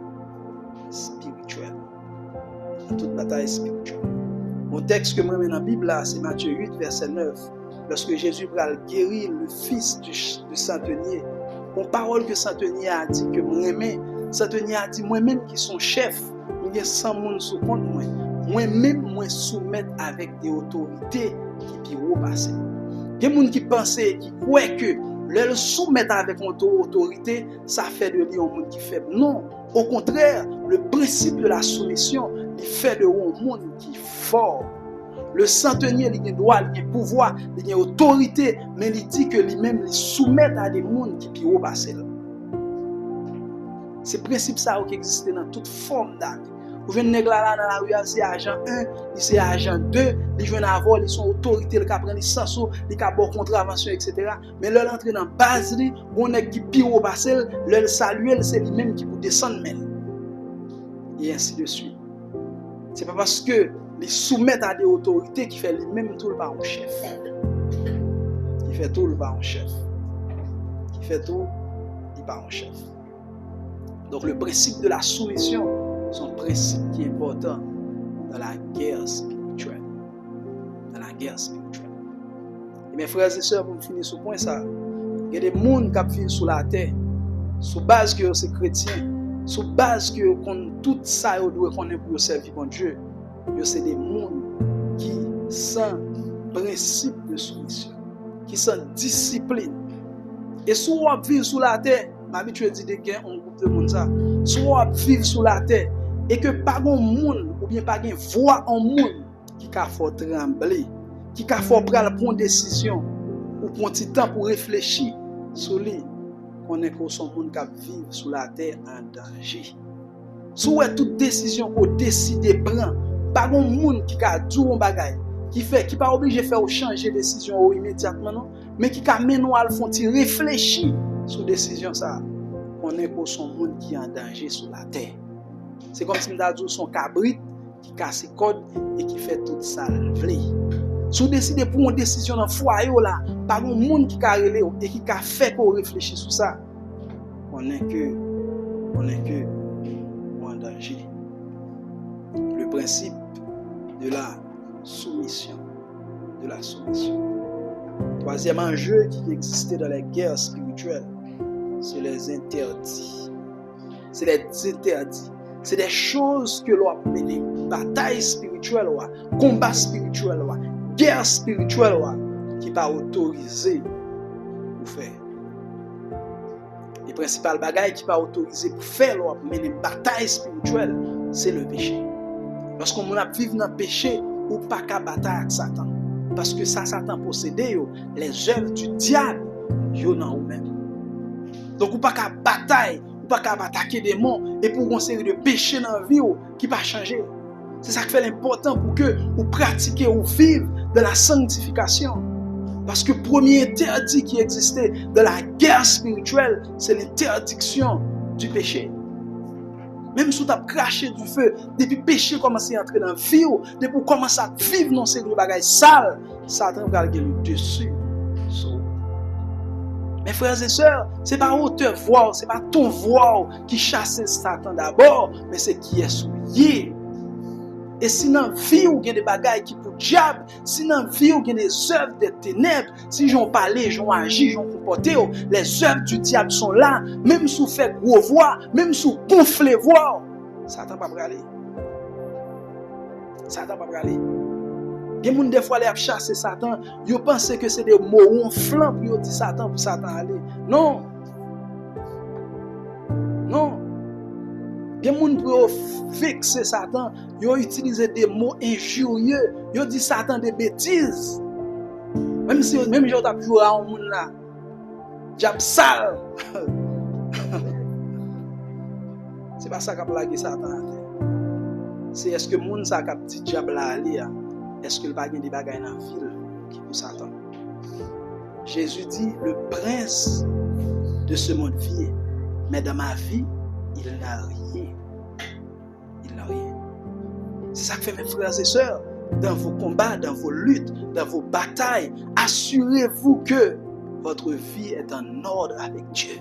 Speaker 1: spirituelle. Dans toute bataille spirituelle. Mon texte que moi mets dans la Bible là, c'est Matthieu 8, verset 9. Lorsque Jésus va guérir le fils du centenier, une parole que centenier a dit que moi-même, centenier a dit moi-même qui sont chef, il y a 100 personnes sous compte moi. Moi-même, moi soumettre avec des autorités qui peuvent passer. Il y a des gens qui pensent, qui croient que le soumettre avec une autorité, ça fait de lui un monde qui est faible. Non, au contraire, le principe de la soumission, il fait de lui un monde qui est fort. Le centenier, il a droit, il a pouvoir, il a autorité, mais il dit que lui-même, il soumet à des gens qui peuvent passer. C'est le principe ça qui existe dans toute forme d'âme. Vous venez nègre là dans la rue, c'est agent 1, c'est agent 2, ils viennent avoir, ils sont autorités, ils prennent les sens, ils ont contravention, etc. Mais leur entrer dans la base, on est qui pire au passé, leur saluer, c'est lui-même qui peut descendre même. Et ainsi de suite. C'est pas parce que les soumettent à des autorités qui fait lui-même tout le baron chef. Qui fait tout le baron chef. Qui fait tout le baron chef. Donc le principe de la soumission, c'est un principe qui est important dans la guerre spirituelle. Dans la guerre spirituelle. Et mes frères et sœurs, pour finir ce point, ça, il y a des gens qui vivent sur la terre, sous base que c'est chrétien, sous base que tout ça, ils doivent connaître pour servir bon Dieu. C'est des gens qui sont principe de soumission, qui sont discipline. Et si on vit sur la terre, ma vie, tu dis de gain, on groupe de monde ça. Si on vit sur la terre, et que pas de monde, ou bien pas de voix en monde, qui a fait trembler, qui a fait prendre une décision, ou prendre un petit temps pour réfléchir sur lui, on est que son monde qui vit sur la terre en danger. Si on toute décision qu'on décide de prendre, pas de monde qui a dit un bagage, qui pas obligé de faire changer décision immédiatement, non, mais qui a mené à fond réfléchir sur décision ça. On est pour son monde qui est en danger sur la terre. C'est comme si nous son cabrit qui casse les codes et qui fait tout ça. Si vous décidez pour une décision dans le foyer, là, pas de monde qui a relé et qui a fait pour réfléchir sur ça, on est que en danger. Le principe de la soumission. De la soumission. Troisième enjeu qui existait dans les guerres spirituelles, c'est les interdits. C'est les interdits. C'est des choses que l'on appelle bataille spirituelle, combat spirituel, guerre spirituelle, qui n'est pas autorisé pour faire. principal bagaille qui pas autorisé pour faire mais les batailles spirituelles, c'est le péché. Lorsqu'on vit dans le péché, ou pas qu'à bataille avec Satan. Parce que ça, Satan possède les œuvres du diable, yo dans vous-même. Donc, ou pas qu'à bataille, ou pas qu'à attaquer des démons, et pour une série de péchés dans la vie qui va changer. C'est ça qui fait l'important pour que vous pratiquiez ou vivez de la sanctification. Parce que le premier interdit qui existait de la guerre spirituelle, c'est l'interdiction du péché. Même si vous avez craché du feu, depuis le péché commence à entrer dans la vie, depuis que vous commencez à vivre dans ces bagages sales, Satan va gagner le dessus. Mes frères et sœurs, ce n'est pas hauteur voix, ce n'est pas ton voix qui chasse Satan d'abord, mais c'est qui est souillé. Et si dans la vie, vous avez des bagages qui pour diable, si dans la vie, vous avez des œuvres des ténèbres, si j'en parle, j'en agis, j'en comporte, les œuvres du diable sont là, même si vous faites gros voix, même si vous gonflez voix, Satan ne va pas aller. Satan ne va pas aller. Il y a des gens des fois qui chassent Satan, ils pensent que c'est des mots ronflants pour dire Satan pour Satan aller. Non. Non. Il y a des gens qui fixent Satan, ils utilisent des mots injurieux, ils disent Satan des bêtises. Même si je tape jouer à un monde là, diable sale. C'est pas ça qui a plagué Satan. C'est est-ce que le monde ça qui a dit diable là aller, est-ce que le bagage des bagages dans la ville qui pour Satan. Jésus dit le prince de ce monde vient, mais dans ma vie il n'a rien. Il n'a rien. C'est ça que fait mes frères et sœurs. Dans vos combats, dans vos luttes, dans vos batailles, assurez-vous que votre vie est en ordre avec Dieu.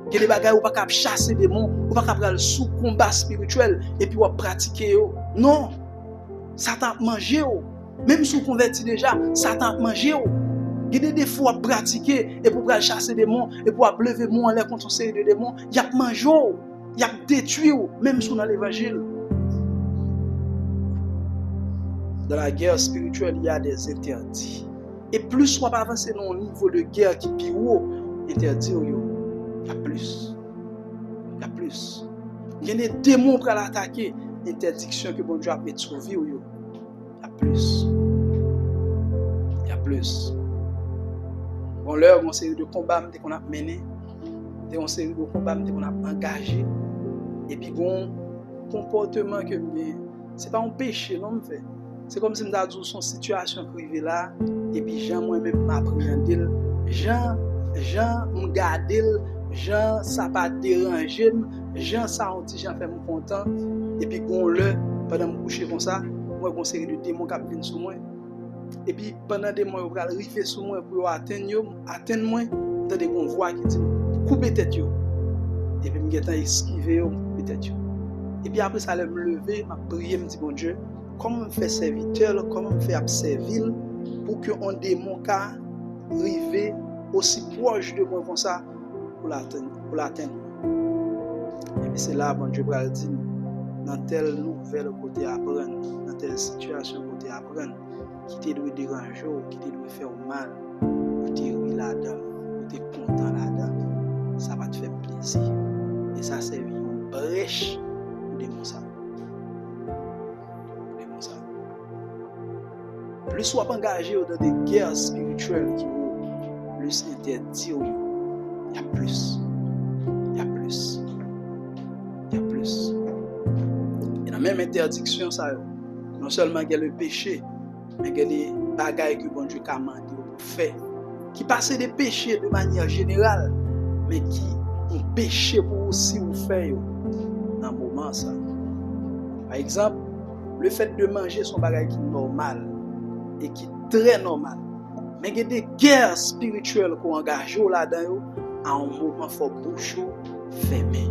Speaker 1: Que les bagailles ou pas capable chasser des démons, ou pas capable sous combat spirituel et puis ou pratiquer. Non. Satan manger. Même si vous convertis déjà, Satan manger. Il y a des fois à pratiquer et pour chasser des démons et pour lever mon en l'air contre une série de démons, il y a mangé. Il y a détruit, même si on a l'évangile. Dans la guerre spirituelle, il y a des interdits. Et plus on va avancer dans un niveau de guerre qui est plus haut, interdit, il y a plus. Il y a plus. Il y a des démons pour l'attaquer. Interdiction que bon Dieu a mis sur vie, il y a plus. Il y a plus. Bon, l'heure, on série de combats qu'on a mené. On série de combats qu'on a engagé. Et puis, bon comportement que c'est pas un péché, non, fait. C'est comme si je disais son situation privée là, et puis Jean moi-même m'appréhendé, Jean m'gardé, Jean ça pas dérangé, Jean ça on dit Jean fait mon content, et puis qu'on le pendant me coucher comme ça, moi une série de démons qui viennent sur moi, et puis pendant des mois on va arriver sur moi pour atteindre moi, dans des voix qui dit couper tête yo, et puis me get esquiver peut-être yo. Et puis après ça me lever, m'a prier, me dit bon Dieu, comment me faire serviteur, comment me faire servir pour que on démon ka arriver aussi proche de moi comme ça pour l'atteindre. Et puis c'est là bon Dieu va dire dans telle nouvelle côté apprendre, dans telle situation côté apprendre, qui te doit déranger, qui te doit faire mal, ou te rire là-dedans, ou te content là-dedans, ça va te faire plaisir. Et ça c'est une brèche pour démon ça. Plus on va engager dans des guerres spirituelles qui vont plus interdire, il y a plus. Il y a plus. Il y a plus. Et dans la même interdiction, ça, non seulement il y a le péché, mais il y a des bagailles que bon Dieu a commandé pour faire, qui passent des péchés de manière générale, mais qui ont péché pour aussi vous faire dans le moment. Ça. Par exemple, le fait de manger son bagage qui est normal et qui est très normal. Mais il y a des guerres spirituelles qu'on engage là-dedans, à un moment, il faut bouche fermée.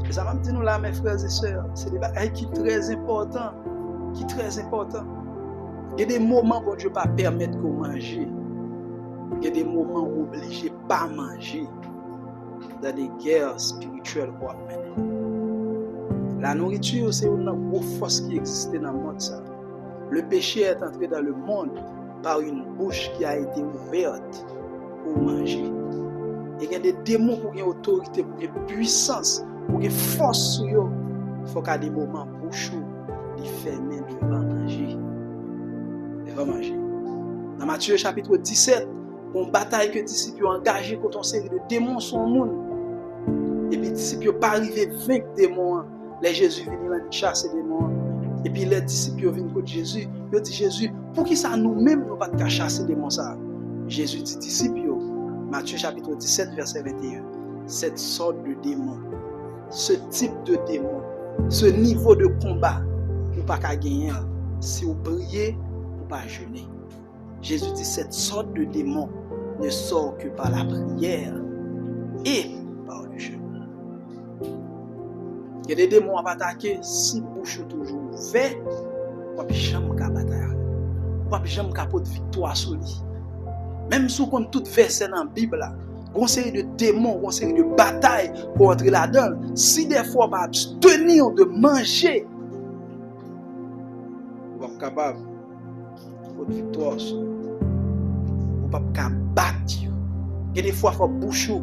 Speaker 1: Et ça va me dire nous là, mes frères et sœurs, c'est des bagages qui sont très importants. Qui très important. Il y a des moments où Dieu ne peut pas permettre qu'on mange. Il y a des moments où on est obligé de ne pas manger. Dans des guerres spirituelles qu'on mène. La nourriture, c'est une grosse force qui existe dans le monde. Ça. Le péché est entré dans le monde par une bouche qui a été ouverte pour manger. Et il y a des démons pour une autorité, pour une puissance, pour une force sur eux. Il faut qu'à des moments, bouche les fermer devant manger. Devant manger. Dans Matthieu chapitre 17, une bataille que les disciples ont engagé contre une série de démons sur le monde. Et puis les disciples n'ont pas arrivé à vaincre des démons. Les Jésus vient chasser des démons. Et puis les disciples viennent contre Jésus. Ils disent Jésus, pour qui ça nous-mêmes nous pas de chasser des démons ça? Jésus dit disciples, Matthieu chapitre 17, verset 21. Cette sorte de démon, ce type de démon, ce niveau de combat, vous pas qu'à gagner si vous priez ou pas jeûner. Jésus dit cette sorte de démon ne sort que par la prière et par le jeûne. Il y a des démons à attaquer si bouche toujours ouverte, on ne peut jamais bataille. On ne peut jamais porter victoire sur lui. Même si on compte tout verset dans la Bible, une série de démons, une série de batailles pour entrer là-dedans, si des fois on va abstenir de manger, on va être capable de victoire sur lui. On va pas battre. Il y a des fois il faut boucher,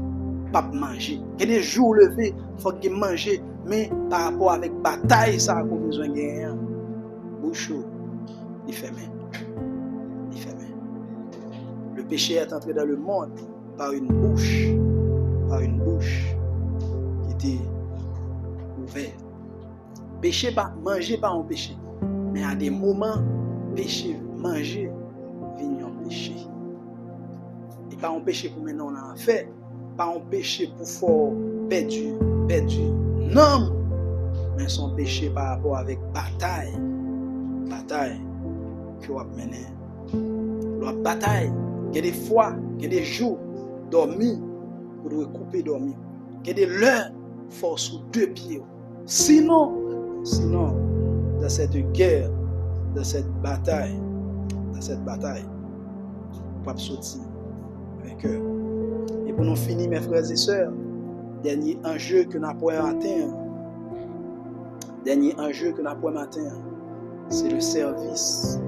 Speaker 1: pas manger. Il y a des jours levés, il faut manger, mais par rapport avec bataille, ça a besoin de gagner. Boucher, il fait même. Le péché est entré dans le monde par une bouche qui était ouverte. Péché pas manger pas un péché, mais à des moments péché manger vient un péché. Et pas un péché pour maintenant on a fait, pas un péché pour fort perdu. Non, mais son péché par rapport avec bataille que va mener. La bataille. Il y a des fois, il y a des jours, dormir, vous devez couper dormir. Il y a des heures, force sous deux pieds. Sinon, dans cette guerre, dans cette bataille, vous ne pouvez pas sortir avec eux. Et pour nous finir, mes frères et sœurs, dernier enjeu que nous pouvons atteindre, c'est le service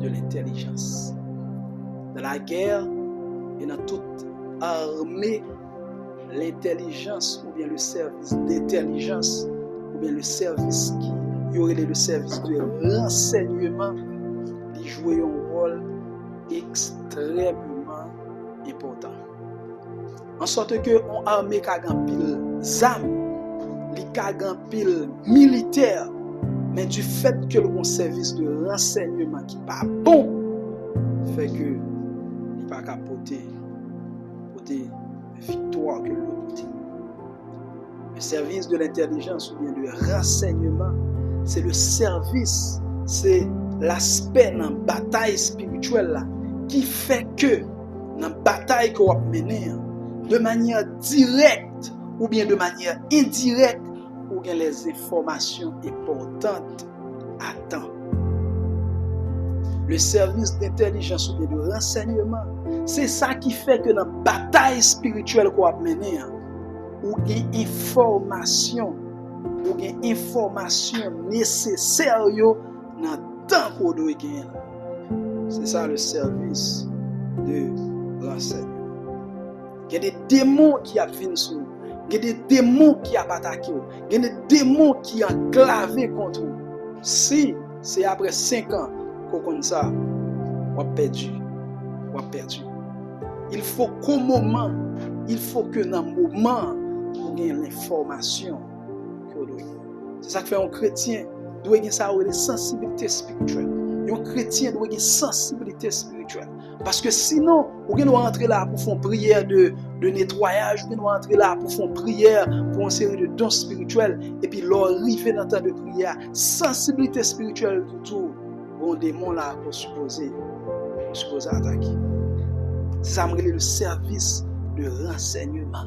Speaker 1: de l'intelligence. Dans la guerre et dans toute armée, l'intelligence ou bien le service d'intelligence ou bien le service qui y aurait le service de renseignement, il jouait un rôle extrêmement important. En sorte que on armée qui a pile zam, li ka gan pile militaire, mais du fait que le bon service de renseignement qui pas bon fait que pas capoter victoire que l'autre. Le service de l'intelligence ou bien de renseignement, c'est le service, c'est l'aspect dans la bataille spirituelle là, qui fait que dans la bataille qu'on va mener, de manière directe ou bien de manière indirecte, ou bien les informations importantes à temps. Le service d'intelligence ou bien de renseignement, c'est ça qui fait que dans la bataille spirituelle qu'on va mener, ou une information nécessaire dans le temps qu'on doit gagner. C'est ça le service de renseignement. Il y a des démons qui viennent sur nous. Il y a des démons qui attaquent nous. Il y a des démons qui sont enclavés contre nous. Si c'est après 5 ans qu'on connaît ça, on a perdu. Il faut qu'au moment, que dans le moment, on ait l'information qu'on doit. C'est ça qui fait un chrétien doit avoir une sensibilité spirituelle. Un chrétien doit avoir une sensibilité spirituelle. Parce que sinon, on doit entrer là pour faire une prière de nettoyage, on doit entrer là pour faire une prière pour une série de dons spirituels, et puis l'arriver dans le temps de prière, sensibilité spirituelle tout, bon démon là pour supposer attaquer. C'est ça le service de renseignement.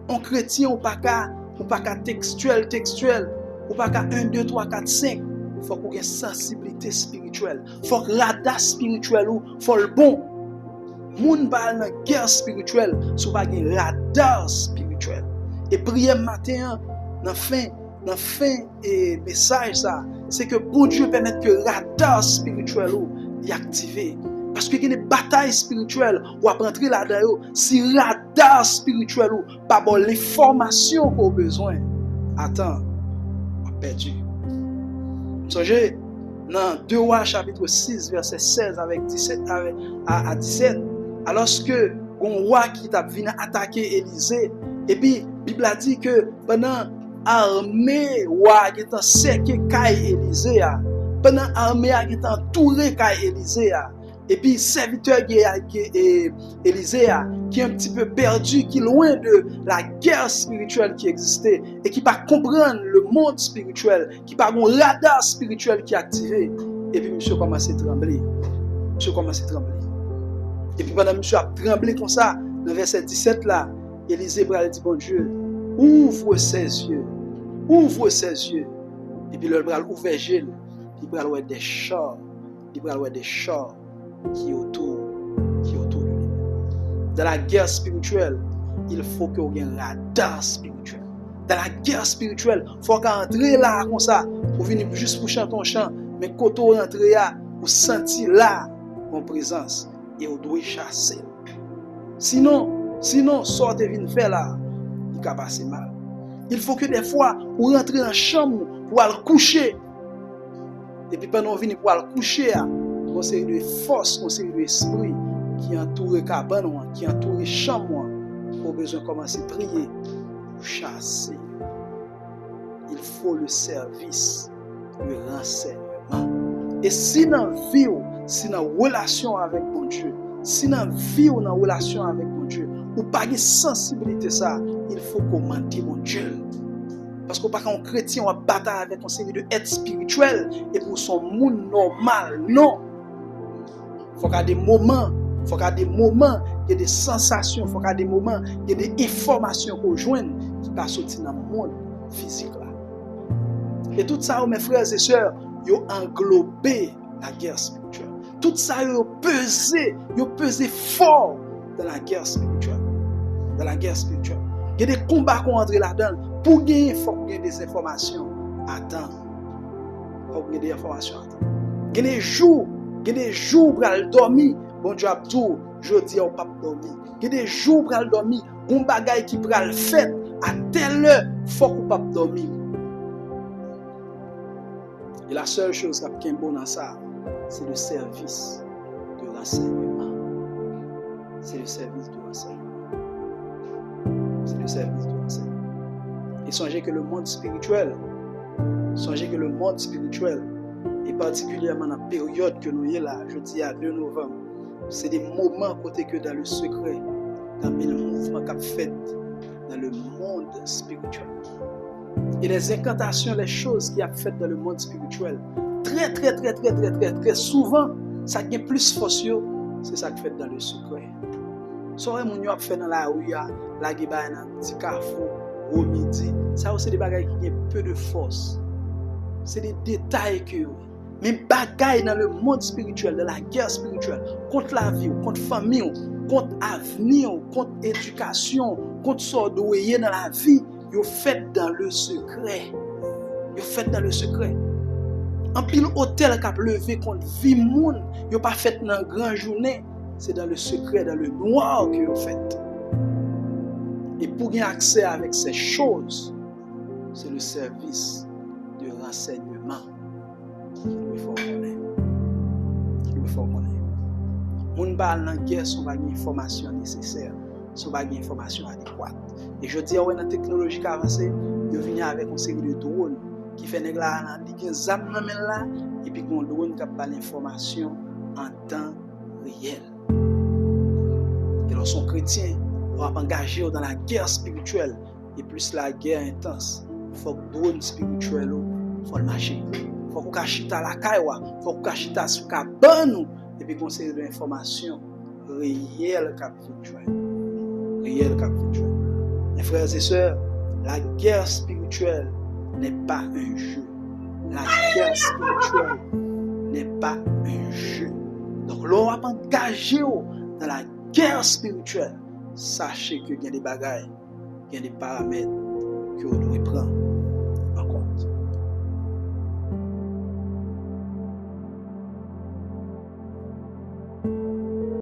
Speaker 1: Un chrétien, on pas qu'à textuel, ou pas qu'à 1, 2, 3, 4, 5. Il faut qu'on ait une sensibilité spirituelle. Il faut que radar spirituel ou faut le bon. Moun parle dans la guerre spirituelle, si vous avez un radar spirituel. Et prier matin, dans la fin et message ça, c'est que bon Dieu permette que le radar spirituel est activé. Parce que il y a des batailles spirituelles ou à rentrer là-dedans, si radar spirituel ou pas bon l'information qu'on a besoin, attends, on a perdu. Songez, dans 2 Rois chapitre 6, verset 16 avec 17 à 17, alors que un roi qui t'a venu attaquer Élisée, et puis la Bible a dit que pendant l'armée roi qui était cerqué Kaï Élisée, pendant l'armée qui était entouré Kaï Élisée, et puis serviteur Élisée qui est un petit peu perdu, qui est loin de la guerre spirituelle qui existait et qui ne peut pas comprendre le monde spirituel, qui n'a pas un radar spirituel qui est activé. Et puis monsieur commence à trembler. Et puis pendant monsieur a tremblé comme ça, dans le verset 17 là, Élisée dit, bon Dieu, ouvre ses yeux. Et puis le bras ouvert, il va voir des chars, qui est autour de lui. Dans la guerre spirituelle, il faut qu'il y ait un radar spirituel. Dans la guerre spirituelle, il faut qu'on entre là comme ça, pour venir juste pour chanter ton chant, mais quand on rentre là, pour sentir là mon présence, et on doit chasser. Sinon, sortez venir faire là, il va passer mal. Il faut que des fois, on rentre dans la chambre pour aller coucher. Et puis pendant qu'on vient pour aller coucher, on série de force, on série d'esprit qui entoure cabane, qui entoure chambre, pour besoin de commencer à prier, pour chasser. Il faut le service, le renseignement. Et si dans la vie, si dans la relation avec mon Dieu, si dans la vie ou dans la relation avec mon Dieu, ou pas de sensibilité ça, il faut commenter mon Dieu. Parce que pas qu'un chrétien on bataille avec une série de aides spirituelles et pour son monde normal, non. Il faut qu'il y ait des moments, il y ait des sensations, il faut qu'il y ait des moments, il y ait des informations qu'on joigne qui peuvent sortir dans le monde physique là. Et tout ça, mes frères et sœurs, ils ont englobé la guerre spirituelle. Tout ça, ils ont pesé fort dans la guerre spirituelle. Il y a des combats qu'on entre là-dedans. Pour gagner, il faut gagner des informations. Attends. Il faut gagner des informations. Il y a des jours pour aller dormir. Bon Dieu a tout. Je dis au pape dormir. Il y a des jours pour aller dormir. Un bagage qui peut aller faire. À telle heure, il faut qu'on pape dormir. Et la seule chose qui est bonne dans ça, c'est le service de renseignement. Et songez que le monde spirituel, et particulièrement dans la période que nous sommes là, je dis à 2 novembre, c'est des moments côté que dans le secret, dans le mouvement qu'a fait dans le monde spirituel. Et les incantations, les choses qu'il a faites dans le monde spirituel, très souvent, ça qui est plus force, c'est ça qui fait dans le secret. Soirée mon a fait dans la rue, la guiba dans petit carrefour au midi, ça aussi des bagages qui ont peu de force. C'est des détails que mais bagages dans le monde spirituel, dans la guerre spirituelle, contre la vie, contre la famille, contre l'avenir, contre l'éducation, contre ce doyer dans la vie, ils fait dans le secret. En pile hôtel qui a levé contre vie monde, ils pas fait dans une grande journée. C'est dans le secret, dans le noir que vous faites. Et pour gagner accès avec ces choses, c'est le service de renseignement qu'il nous faut connaître. Moun parle dans la guerre, son bagage information nécessaire, son bagage information adéquate. Et je dis, dans la technologie qui avance, ils viennent avec une série de drones qui fait des là, des âmes là, et puis un drone qui a l'information en temps réel. Et lorsqu'on chrétien, on va engager dans la guerre spirituelle, et plus la guerre intense, il faut que le drone spirituel, il faut le marcher. Il faut qu'on cache à la caille, il faut qu'on cache à la cabane, et puis qu'on ait de l'information réelle Mes frères et sœurs, la guerre spirituelle n'est pas un jeu. Donc, l'on va engager dans la guerre spirituelle. Sachez qu'il y a des bagailles, il y a des paramètres que vous devez prendre